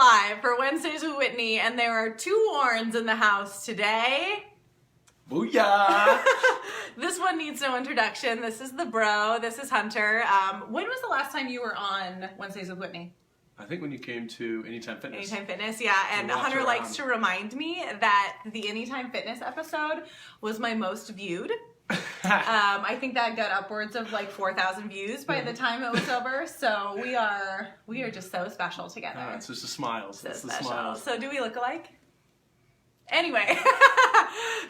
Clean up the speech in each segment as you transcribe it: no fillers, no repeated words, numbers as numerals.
live for Wednesdays with Whitney, and there are two Warnes in the house today. Booyah! This one needs no introduction. This is the bro. This is Hunter. When was the last time you were on Wednesdays with Whitney? I think when you came to Anytime Fitness. Anytime Fitness, yeah. And Hunter likes to remind me that the Anytime Fitness episode was my most viewed. I think that got upwards of like 4,000 views by the time it was over. So we are just so special together. It's just the smiles. So it's the special. smiles. So do we look alike? Anyway,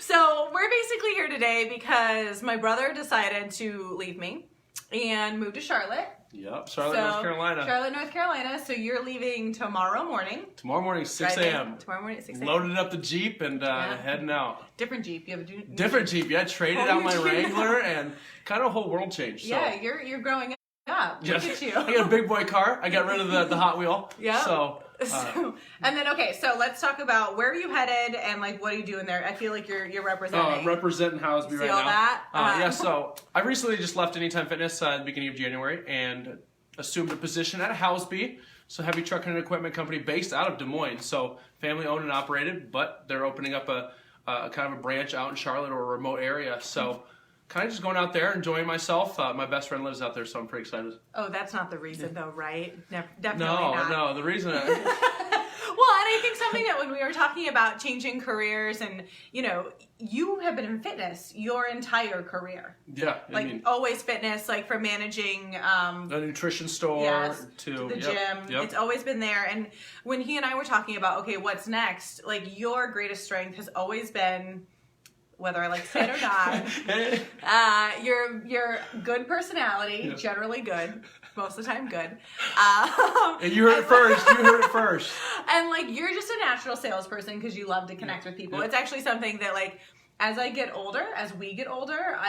so we're basically here today because my brother decided to leave me and move to Charlotte. Yep, North Carolina. Charlotte, North Carolina. So you're leaving tomorrow morning. Tomorrow morning, 6 a.m. Tomorrow morning at 6 a.m. Loaded up the Jeep and heading out. Different Jeep. You have a different Jeep. Yeah, traded out my Wrangler and kind of a whole world change. So. Yeah, you're growing up. Yes. Look at you. I got a big boy car. I got rid of the Hot Wheel. Yeah. So, and then so let's talk about where are you headed and like what are you doing there? I feel like you're representing. I'm representing Housby right now. See all that? Yeah. So I recently just left Anytime Fitness at the beginning of January and assumed a position at Housby. So heavy trucking and equipment company based out of Des Moines. So family owned and operated, but they're opening up a kind of a branch out in Charlotte or a remote area. So kind of just going out there, enjoying myself. My best friend lives out there, so I'm pretty excited. Oh, that's not the reason though, right? Definitely not. No, the reason... Well, and I think something that when we were talking about changing careers and, you have been in fitness your entire career. Yeah. Always fitness, like from managing... a nutrition store to the gym. Yep. It's always been there. And when he and I were talking about, okay, what's next? Like your greatest strength has always been... whether I like to say it or not, your good personality, generally good, most of the time good. And you heard it first. You heard it first. And like you're just a natural salesperson because you love to connect with people. It's actually something that like as we get older,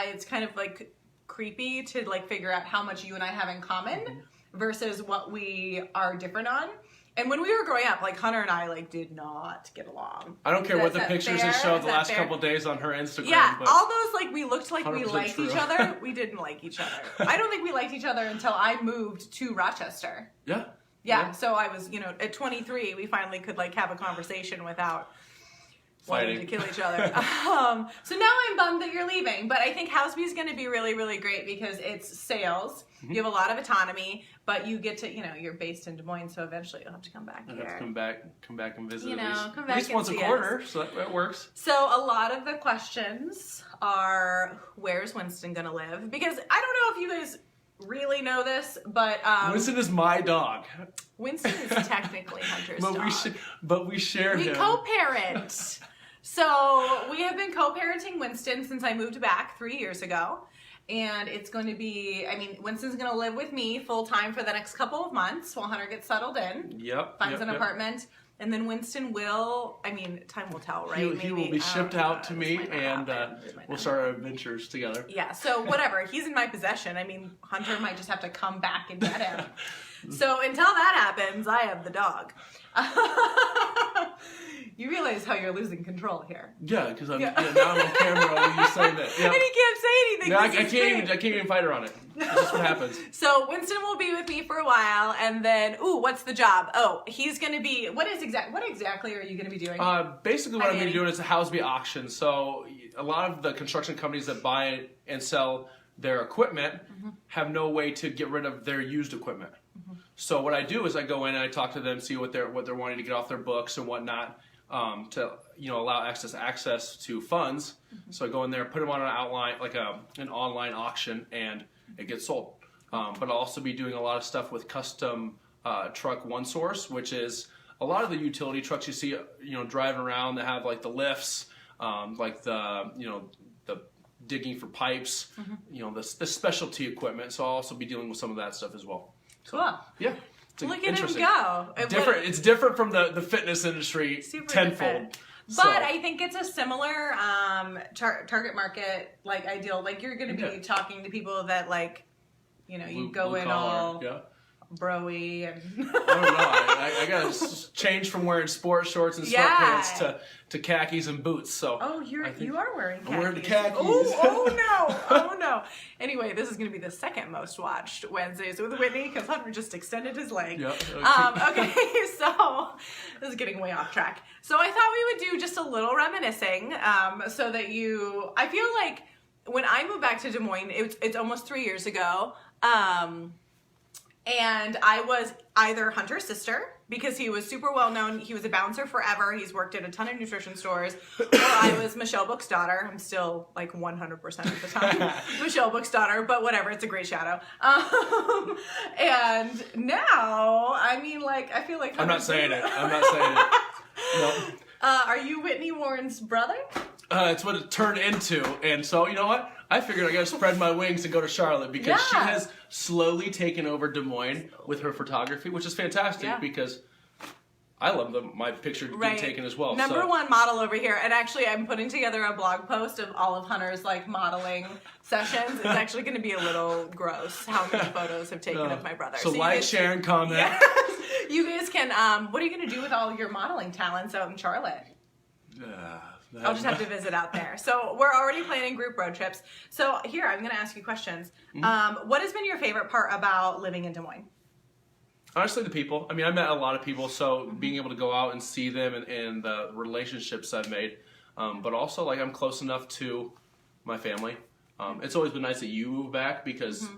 it's kind of like creepy to like figure out how much you and I have in common versus what we are different on. And when we were growing up, like Hunter and I like did not get along. I don't care what the pictures have showed the last couple of days on her Instagram. Yeah, but all those like we looked like we liked true. each other. We didn't like each other. I don't think we liked each other until I moved to Rochester. Yeah. So I was, at 23, we finally could like have a conversation without wanting to kill each other. So now I'm bummed that you're leaving, but I think Housby is going to be really, really great because it's sales. You have a lot of autonomy, but you get to, you're based in Des Moines, so eventually you'll have to come back here. I have to come back and visit come back at least once a quarter, so that works. So a lot of the questions are, where's Winston going to live? Because I don't know if you guys really know this, but Winston is my dog. Winston is technically Hunter's dog. But we share him. We co-parent. So we have been co-parenting Winston since I moved back 3 years ago. And it's going to be, Winston's going to live with me full time for the next couple of months while Hunter gets settled in. Finds an apartment. And then Winston will, time will tell, right? He will be shipped out to me and we'll start our adventures together. Yeah, so whatever. He's in my possession. Hunter might just have to come back and get him. So until that happens, I have the dog. You realize how you're losing control here. Yeah, because now I'm on camera when you say that. And he can't say anything. No, I can't even fight her on it. That's just what happens. So Winston will be with me for a while, and then what's the job? Oh, he's going to be. What exactly are you going to be doing? Basically, what I'm going to be doing is a Housby auction. So a lot of the construction companies that buy and sell their equipment have no way to get rid of their used equipment. So what I do is I go in and I talk to them, see what they're wanting to get off their books and whatnot. To allow access to funds. So I go in there, put them on an online auction, and it gets sold. But I'll also be doing a lot of stuff with custom truck one source, which is a lot of the utility trucks you see driving around that have like the lifts, like the the digging for pipes, the specialty equipment. So I'll also be dealing with some of that stuff as well. Cool. Yeah. Look at him go. It's different from the fitness industry tenfold. Different. But I think it's a similar target market ideal. Like you're going to be talking to people that you go in all bro-y and I don't know. I got to change from wearing sport shorts and sweatpants to khakis and boots. So you are wearing khakis. I'm wearing the khakis. Oh no. Anyway, this is going to be the second most watched Wednesdays with Whitney because Hunter just extended his leg. Yep. Okay, so this is getting way off track. So I thought we would do just a little reminiscing, so that I feel like when I moved back to Des Moines, it's almost 3 years ago. And I was either Hunter's sister, because he was super well known. He was a bouncer forever. He's worked at a ton of nutrition stores. Or I was Michelle Book's daughter. I'm still like 100% of the time Michelle Book's daughter, but whatever. It's a great shadow. And now, I mean, like, I feel like I'm not saying it. No. Are you Whitney Warren's brother? It's what it turned into. And so, you know what? I figured I got to spread my wings and go to Charlotte because she has slowly taken over Des Moines with her photography, which is fantastic because I love my picture being taken as well. Number one model over here. And actually, I'm putting together a blog post of all of Hunter's like modeling sessions. It's actually going to be a little gross how many photos have taken of my brother. So like, share, and comment. Yes, you guys can, what are you going to do with all your modeling talents out in Charlotte? I'll just have to visit out there. So we're already planning group road trips. So here, I'm going to ask you questions. What has been your favorite part about living in Des Moines? Honestly, the people. I mean, I met a lot of people, so being able to go out and see them and the relationships I've made. But also, like, I'm close enough to my family. It's always been nice that you moved back because,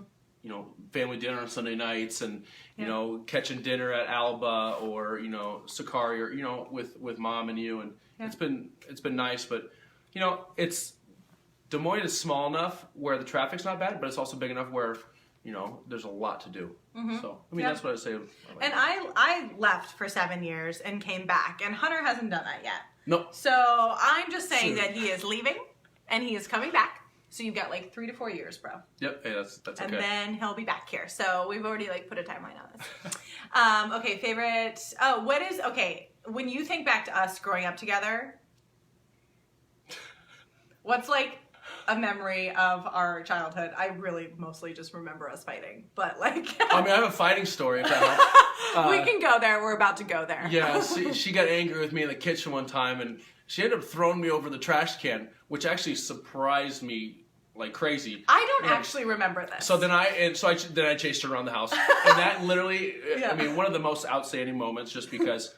you know, family dinner on Sunday nights and, you know, catching dinner at Alba or, you know, Sakari or, you know, with mom and you. And it's been nice. But, you know, Des Moines is small enough where the traffic's not bad, but it's also big enough where, you know, there's a lot to do. So, I mean, that's what I say. And I left for 7 years and came back, and Hunter hasn't done that yet. Nope. So I'm just saying that he is leaving and he is coming back. So you've got like 3 to 4 years, bro. Yep. Hey, that's okay. And then he'll be back here. So we've already like put a timeline on this. Okay, favorite. When you think back to us growing up together, what's like a memory of our childhood? I really mostly just remember us fighting, but like I mean, I have a fighting story if that helps. We can go there. We're about to go there. Yeah, she got angry with me in the kitchen one time, and she ended up throwing me over the trash can, which actually surprised me like crazy. I don't actually remember this. So then I chased her around the house, and that literally, I mean, one of the most outstanding moments, just because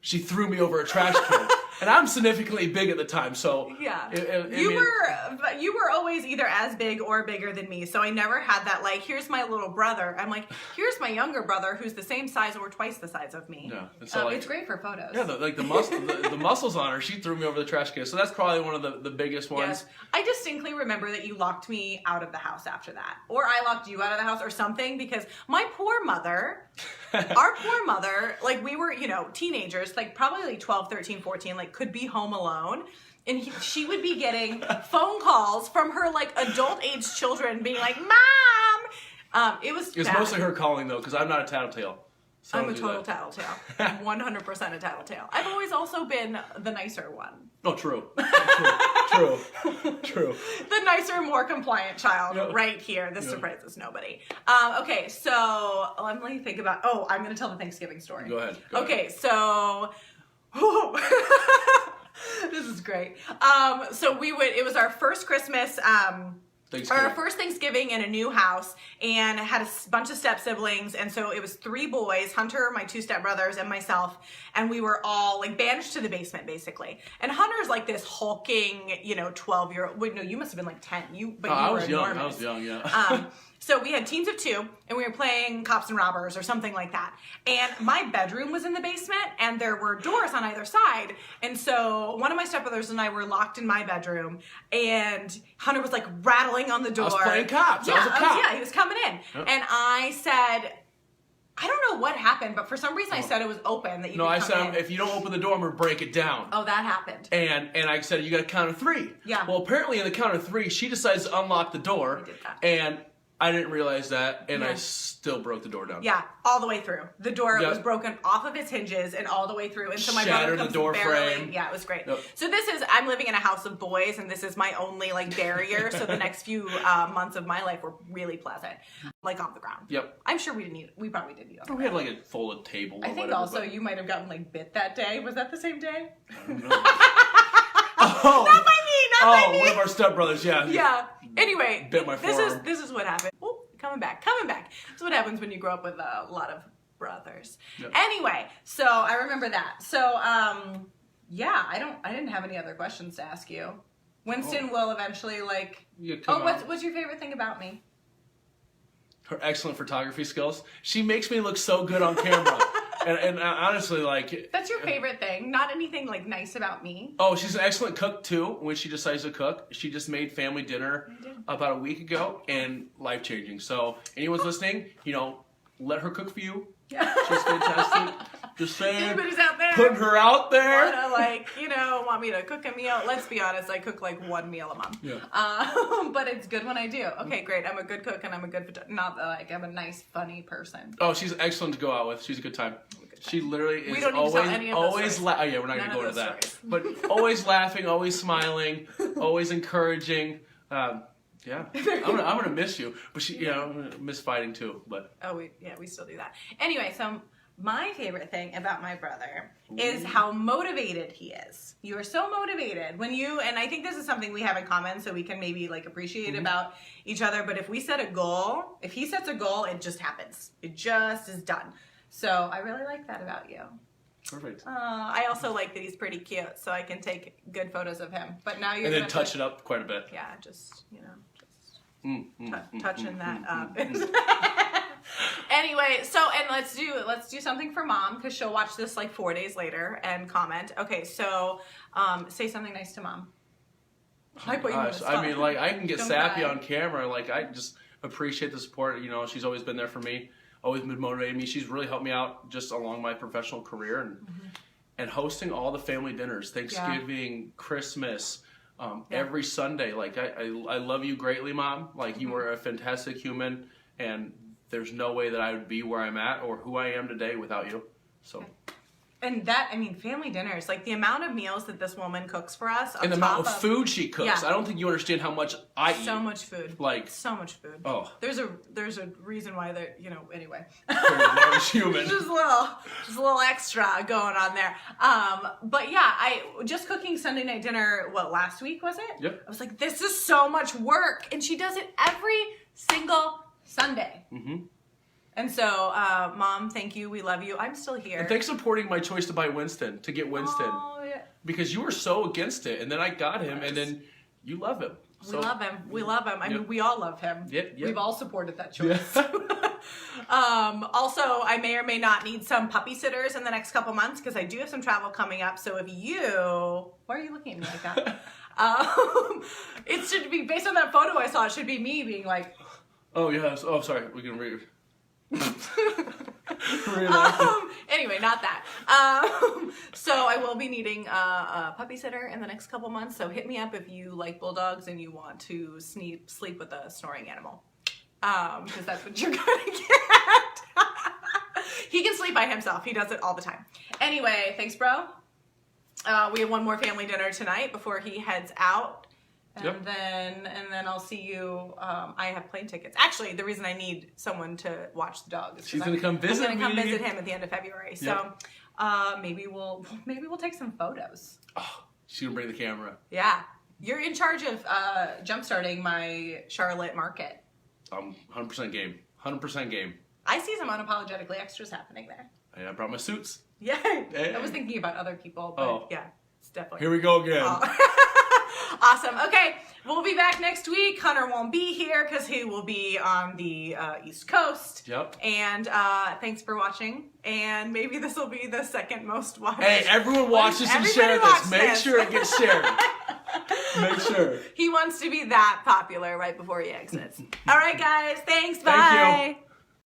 she threw me over a trash can. And I'm significantly big at the time, so you were always either as big or bigger than me, so I never had that like, here's my little brother. I'm like, here's my younger brother who's the same size or twice the size of me. Yeah, and so it's great for photos. Yeah, the muscles on her. She threw me over the trash can, so that's probably one of the biggest ones. Yes. I distinctly remember that you locked me out of the house after that, or I locked you out of the house or something, because my poor mother. Our poor mother, like we were, you know, teenagers, like probably like 12, 13, 14, like could be home alone. And she would be getting phone calls from her like adult age children being like, Mom! It was mostly her calling though, because I'm not a tattletale. So I'm a total tattletale. I'm 100% a tattletale. I've always also been the nicer one. Oh, true. True. The nicer, more compliant child right here. This surprises nobody. Okay, so let me think about, I'm going to tell the Thanksgiving story. Go ahead. So, this is great. So it was our first Christmas, our first Thanksgiving in a new house, and had a bunch of step siblings, and so it was 3 boys, Hunter, my 2 step brothers, and myself, and we were all like banished to the basement basically. And Hunter's like this hulking, 12-year-old. Wait, no, you must have been like 10. I was young, yeah. So we had teams of 2, and we were playing cops and robbers or something like that. And my bedroom was in the basement, and there were doors on either side. And so one of my stepbrothers and I were locked in my bedroom, and Hunter was like rattling on the door. I was playing cops. I was a cop. He was coming in. Yep. And I said, I don't know what happened, but for some reason I said it was open, that you could come in. If you don't open the door, I'm going to break it down. Oh, that happened. And I said, you got to count of 3. Yeah. Well, apparently in the count of 3, she decides to unlock the door. We did that. And I didn't realize that, and I still broke the door down. Yeah, all the way through. The door was broken off of its hinges and all the way through. And so my brother comes the door frame. Yeah, it was great. Yep. So I'm living in a house of boys, and this is my only like barrier. So the next few months of my life were really pleasant, like on the ground. Yep. I'm sure we probably didn't eat on the ground. We had like a full table. I think also you might have gotten like bit that day. Was that the same day? I don't know. Oh. Not by me, not by me. One of our stepbrothers, yeah. Yeah. Anyway, bit my forearm. This is what happened. Oh, coming back. This is what happens when you grow up with a lot of brothers. Yep. Anyway, so I remember that. So, yeah, I didn't have any other questions to ask you. Winston will eventually what's your favorite thing about me? Her excellent photography skills. She makes me look so good on camera. And honestly, like... That's your favorite thing? Not anything, like, nice about me? Oh, she's an excellent cook, too, when she decides to cook. She just made family dinner about a week ago, and life-changing. So, anyone's listening, let her cook for you. Yeah. She's fantastic. Just saying. Anybody's out there. Putting her out there. Want me to cook a meal? Let's be honest, I cook, like, one meal a month. Yeah. But it's good when I do. Okay, great. I'm a good cook, and I'm a good... Not like I'm a nice, funny person. Oh, she's excellent to go out with. She's a good time. She literally is always oh yeah, we're not gonna go into that. Stories. But always laughing, always smiling, always encouraging. Yeah, I'm gonna miss you, but I'm gonna miss fighting too. But we still do that. Anyway, so my favorite thing about my brother is how motivated he is. You are so motivated and I think this is something we have in common, so we can maybe like appreciate about each other. But if he sets a goal, it just happens. It just is done. So I really like that about you. Perfect. I also like that he's pretty cute, so I can take good photos of him. But now and then touch it up quite a bit. Yeah, touching that up. Anyway, so let's do something for Mom, because she'll watch this like 4 days later and comment. Okay, so say something nice to Mom. I mean, like, I can get sappy on camera. Like, I just appreciate the support. She's always been there for me. Always been motivating me. She's really helped me out just along my professional career and hosting all the family dinners, Thanksgiving, Christmas, every Sunday. Like, I love you greatly, Mom. Like, you are a fantastic human, and there's no way that I would be where I'm at or who I am today without you. So. And family dinners, like the amount of meals that this woman cooks for us. And the amount of food she cooks. Yeah. I don't think you understand how much I eat. So much food. So much food. Oh. There's a reason why they're, anyway. Human. just a little extra going on there. But yeah, just cooking Sunday night dinner, last week was it? Yep. I was like, this is so much work. And she does it every single Sunday. Mm-hmm. And so, Mom, thank you. We love you. I'm still here. And thanks for supporting my choice to buy Winston, to get Winston. Oh, yeah. Because you were so against it, and then I got him, and then you love him. So, we love him. I mean, we all love him. Yep. We've all supported that choice. Yeah. Also, I may or may not need some puppy sitters in the next couple months, because I do have some travel coming up. So why are you looking at me like that? It should be, based on that photo I saw, it should be me being like... Oh, yes. Oh, sorry. We can read. Anyway, not that. So I will be needing a puppy sitter in the next couple months. So hit me up if you like bulldogs and you want to sleep with a snoring animal, because that's what you're gonna get. He can sleep by himself. He does it all the time. Anyway, thanks, bro. We have one more family dinner tonight before he heads out. And then I'll see you. I have plane tickets. Actually, the reason I need someone to watch the dog is she's going to come visit me. I'm going to come visit him at the end of February. So maybe we'll take some photos. Oh, she's going to bring the camera. Yeah. You're in charge of jump-starting my Charlotte market. 100% game. 100% game. I see some unapologetically extras happening there. I brought my suits. Yeah. Hey. I was thinking about other people, but yeah, it's definitely. Here we go again. Awesome. Okay, we'll be back next week. Hunter won't be here because he will be on the East Coast. Yep. And thanks for watching. And maybe this will be the second most watched. Hey, everyone watch this and share this. Make sure it gets shared. Make sure. He wants to be that popular right before he exits. All right, guys. Thanks. Bye. Thank you.